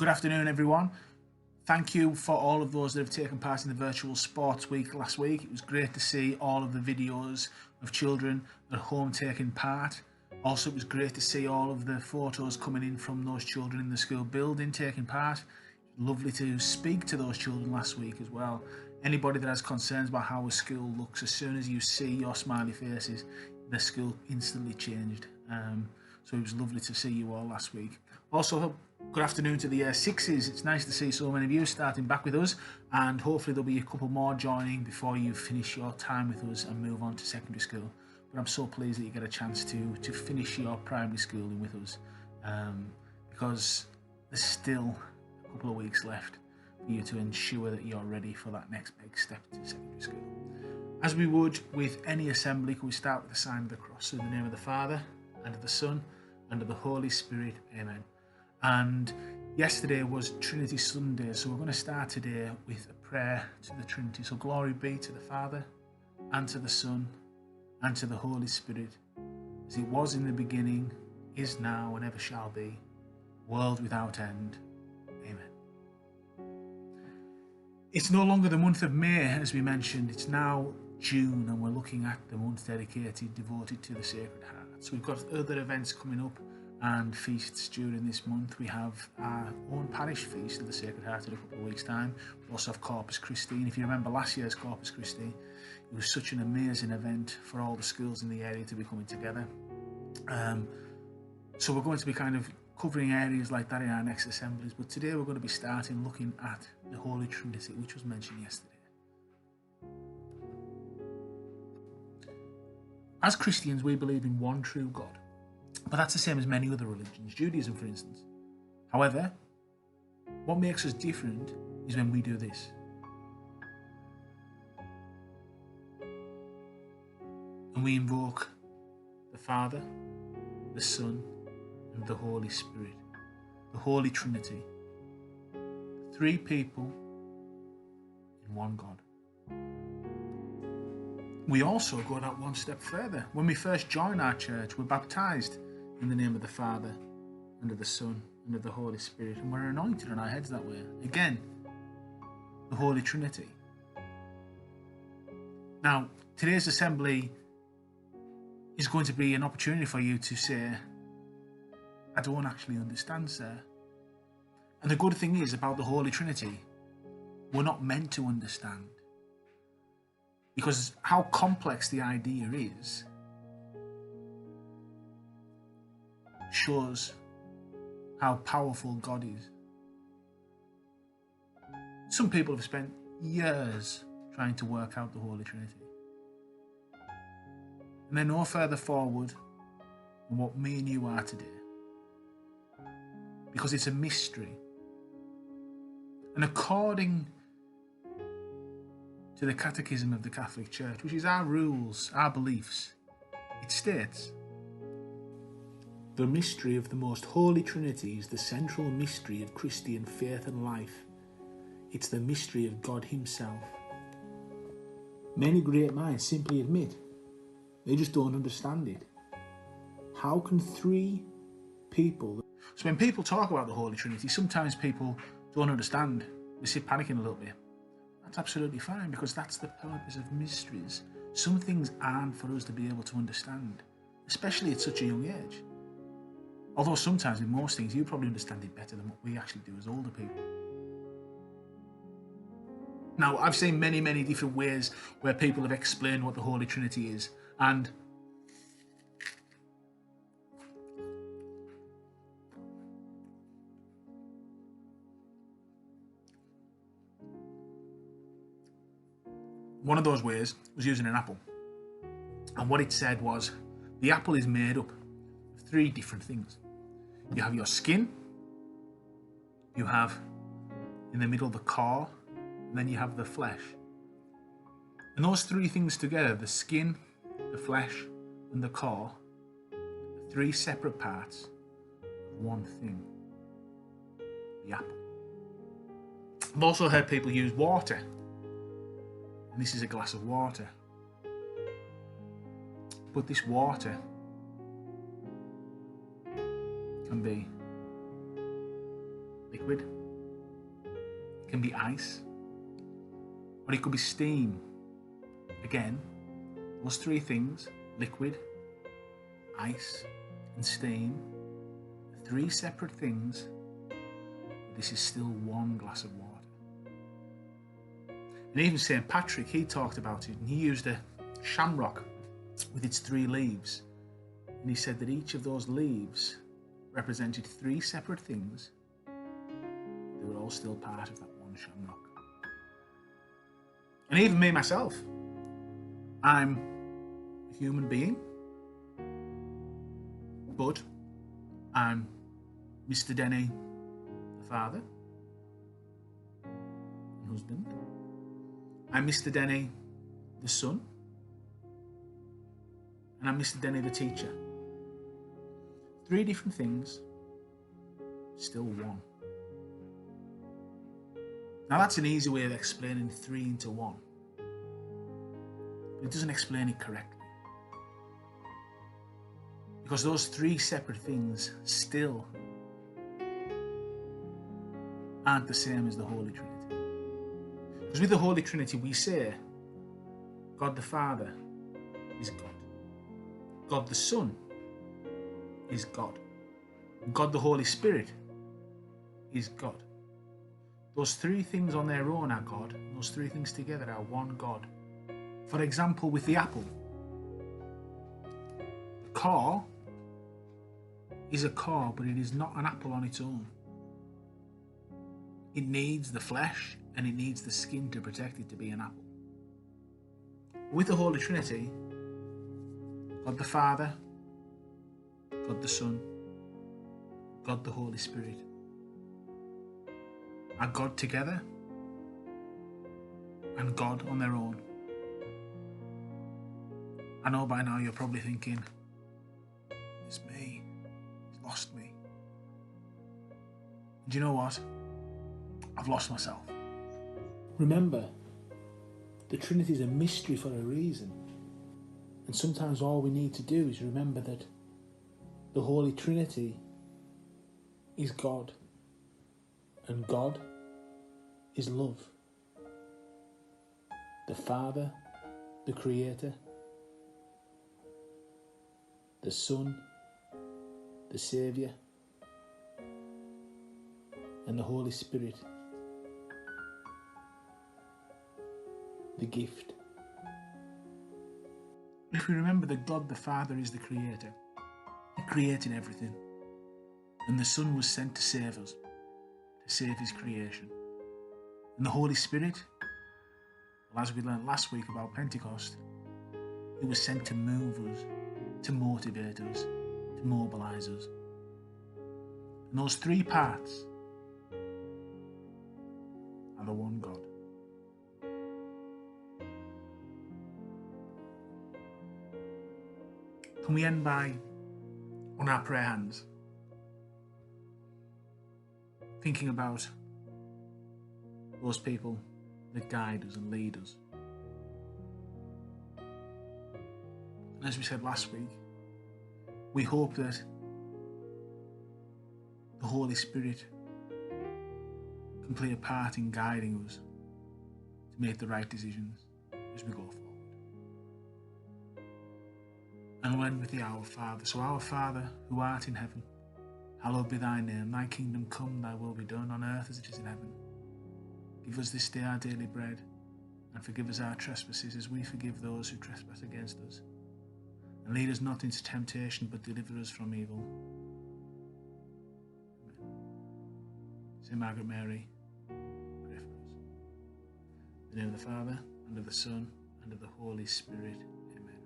Good afternoon, everyone. Thank you for all of those that have taken part in the virtual sports week last week. It was great to see all of the videos of children at home taking part. Also, it was great to see all of the photos coming in from those children in the school building taking part. Lovely to speak to those children last week as well. Anybody that has concerns about how a school looks, as soon as you see your smiley faces, the school instantly changed. So it was lovely to see you all last week. Also, good afternoon to the Year 6s. It's nice to see so many of you starting back with us, and hopefully there'll be a couple more joining before you finish your time with us and move on to secondary school. But I'm so pleased that you get a chance to finish your primary schooling with us, because there's still a couple of weeks left for you to ensure that you're ready for that next big step to secondary school. As we would with any assembly, can we start with the sign of the cross? In the name of the Father, and of the Son, and of the Holy Spirit. Amen. And yesterday was Trinity Sunday, so we're going to start today with a prayer to the Trinity. So glory be to the Father, and to the Son, and to the Holy Spirit, as it was in the beginning, is now, and ever shall be, world without end. Amen. It's no longer the month of May, as we mentioned. It's now June, and we're looking at the month devoted to the Sacred Heart. So we've got other events coming up and feasts during this month. We have our own parish feast of the Sacred Heart in a couple of weeks' time. We also have Corpus Christi, and if you remember last year's Corpus Christi, it was such an amazing event for all the schools in the area to be coming together. So we're going to be kind of covering areas like that in our next assemblies, but today we're going to be starting looking at the Holy Trinity, which was mentioned yesterday. As Christians, we believe in one true God, but that's the same as many other religions, Judaism for instance. However, what makes us different is when we do this. And we invoke the Father, the Son, and the Holy Spirit, the Holy Trinity, three people in one God. We also go that one step further. When we first join our church, we're baptized in the name of the Father, and of the Son, and of the Holy Spirit, and we're anointed on our heads that way. Again, the Holy Trinity. Now, today's assembly is going to be an opportunity for you to say, I don't actually understand, sir. And the good thing is about the Holy Trinity, we're not meant to understand. Because how complex the idea is shows how powerful God is. Some people have spent years trying to work out the Holy Trinity. And they're no further forward than what me and you are today. Because it's a mystery. And according to the Catechism of the Catholic Church, which is our rules, our beliefs, it states, the mystery of the most Holy Trinity is the central mystery of Christian faith and life. It's the mystery of God Himself. Many great minds simply admit they just don't understand it. How can three people... So when people talk about the Holy Trinity, sometimes people don't understand. They sit panicking a little bit. That's absolutely fine, because that's the purpose of mysteries. Some things aren't for us to be able to understand, especially at such a young age. Although sometimes in most things you probably understand it better than what we actually do as older people. Now, I've seen many different ways where people have explained what the Holy Trinity is, and one of those ways was using an apple. And what it said was, the apple is made up of three different things. You have your skin, you have in the middle the core, and then you have the flesh. And those three things together, the skin, the flesh, and the core, are three separate parts of one thing, the apple. I've also heard people use water. And this is a glass of water. But this water can be liquid, it can be ice, or it could be steam. Again, those three things, liquid, ice, and steam, are three separate things, but this is still one glass of water. And even St. Patrick, he talked about it, and he used a shamrock with its 3 leaves. And he said that each of those leaves represented 3 separate things. They were all still part of that one shamrock. And even me, myself, I'm a human being, but I'm Mr. Denny, the father and husband. I'm Mr. Denny, the son. And I'm Mr. Denny, the teacher. 3 different things, still one. Now that's an easy way of explaining 3 into 1. But it doesn't explain it correctly. Because those 3 separate things still aren't the same as the Holy Trinity. Because with the Holy Trinity we say God the Father is God. God the Son is God. God the Holy Spirit is God. Those 3 things on their own are God, and those 3 things together are one God. For example, with the apple, the core is a core, but it is not an apple on its own. It needs the flesh and it needs the skin to protect it to be an apple. With the Holy Trinity, God the Father, God the Son, God the Holy Spirit are God together and God on their own. I know by now you're probably thinking, it's me, he's lost me. Do you know what? I've lost myself. Remember, the Trinity is a mystery for a reason. And sometimes all we need to do is remember that the Holy Trinity is God. And God is love. The Father, the Creator, the Son, the Saviour, and the Holy Spirit, the gift. If we remember that God the Father is the Creator, He created everything, and the Son was sent to save us, to save His creation. And the Holy Spirit, well, as we learned last week about Pentecost, He was sent to move us, to motivate us, to mobilise us. And those 3 parts are the one God. Can we end by, on our prayer hands, thinking about those people that guide us and lead us? And as we said last week, we hope that the Holy Spirit can play a part in guiding us to make the right decisions as we go forward. And we'll end with the Our Father. So, Our Father, who art in heaven, hallowed be thy name. Thy kingdom come, thy will be done on earth as it is in heaven. Give us this day our daily bread, and forgive us our trespasses as we forgive those who trespass against us. And lead us not into temptation, but deliver us from evil. Amen. Saint Margaret Mary, pray for us. In the name of the Father, and of the Son, and of the Holy Spirit. Amen.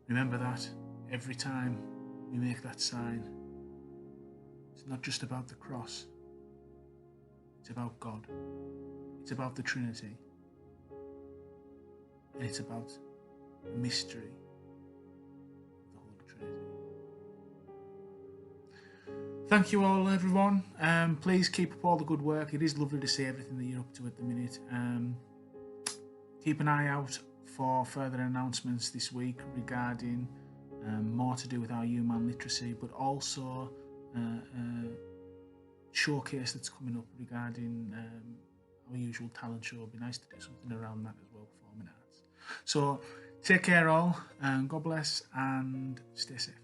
Remember that every time we make that sign, it's not just about the cross. It's about God. It's about the Trinity. And it's about the mystery of the Holy Trinity. Thank you all, everyone. Please keep up all the good work. It is lovely to see everything that you're up to at the minute. Keep an eye out for further announcements this week regarding more to do with our human literacy, but also showcase that's coming up regarding our usual talent show. It'd be nice to do something around that as well, performing arts. So take care all, and God bless, and stay safe.